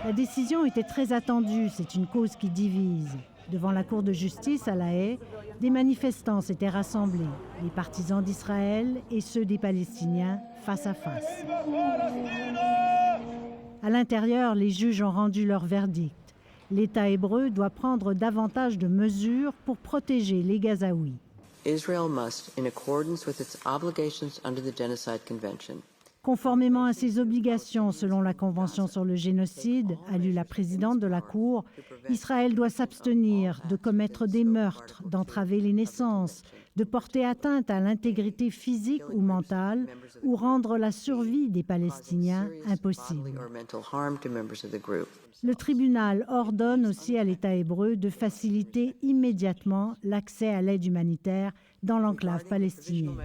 La décision était très attendue, c'est une cause qui divise. Devant la Cour de justice à La Haye, des manifestants s'étaient rassemblés, les partisans d'Israël et ceux des Palestiniens face à face. À l'intérieur, les juges ont rendu leur verdict. L'État hébreu doit prendre davantage de mesures pour protéger les Gazaouis. Israel must, in accordance with its obligations under the Genocide Convention, Conformément à ses obligations selon la Convention sur le génocide, a lu la présidente de la Cour, Israël doit s'abstenir de commettre des meurtres, d'entraver les naissances, de porter atteinte à l'intégrité physique ou mentale ou rendre la survie des Palestiniens impossible. Le tribunal ordonne aussi à l'État hébreu de faciliter immédiatement l'accès à l'aide humanitaire dans l'enclave palestinienne.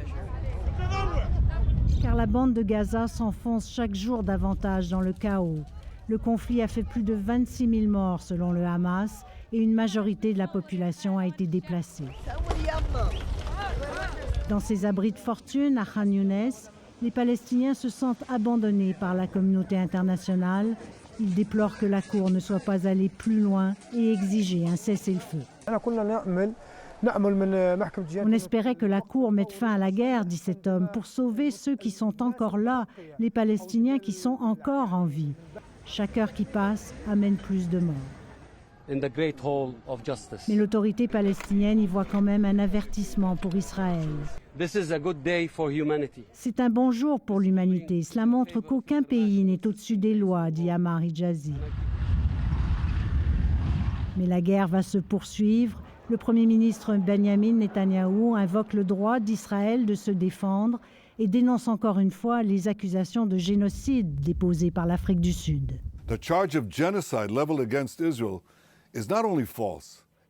Car la bande de Gaza s'enfonce chaque jour davantage dans le chaos. Le conflit a fait plus de 26 000 morts selon le Hamas et une majorité de la population a été déplacée. Dans ces abris de fortune à Khan Younes, les Palestiniens se sentent abandonnés par la communauté internationale. Ils déplorent que la Cour ne soit pas allée plus loin et exiger un cessez-le-feu. On espérait que la Cour mette fin à la guerre, dit cet homme, pour sauver ceux qui sont encore là, les Palestiniens qui sont encore en vie. Chaque heure qui passe amène plus de morts. Mais l'autorité palestinienne y voit quand même un avertissement pour Israël. C'est un bon jour pour l'humanité. Cela montre qu'aucun pays n'est au-dessus des lois, dit Ammar Hijazi. Mais la guerre va se poursuivre. Le Premier ministre Benjamin Netanyahou invoque le droit d'Israël de se défendre et dénonce encore une fois les accusations de génocide déposées par l'Afrique du Sud.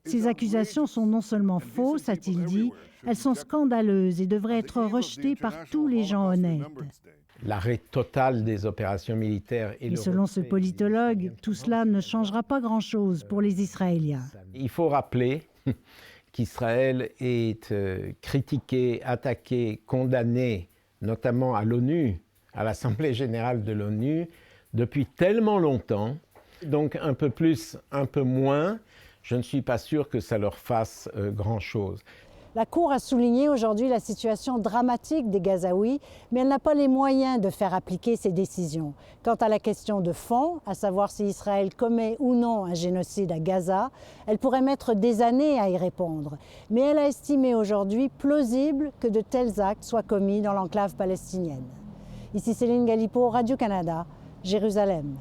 Ces accusations sont non seulement fausses, a-t-il dit, elles sont scandaleuses et devraient être rejetées par tous les gens honnêtes. L'arrêt total des opérations militaires et selon ce politologue, tout cela ne changera pas grand-chose pour les Israéliens. Il faut rappeler qu'Israël est critiqué, attaqué, condamné, notamment à l'ONU, à l'Assemblée générale de l'ONU, depuis tellement longtemps. Donc un peu plus, un peu moins, je ne suis pas sûr que ça leur fasse grand-chose. La Cour a souligné aujourd'hui la situation dramatique des Gazaouis, mais elle n'a pas les moyens de faire appliquer ses décisions. Quant à la question de fond, à savoir si Israël commet ou non un génocide à Gaza, elle pourrait mettre des années à y répondre. Mais elle a estimé aujourd'hui plausible que de tels actes soient commis dans l'enclave palestinienne. Ici Céline Galipo, Radio-Canada, Jérusalem.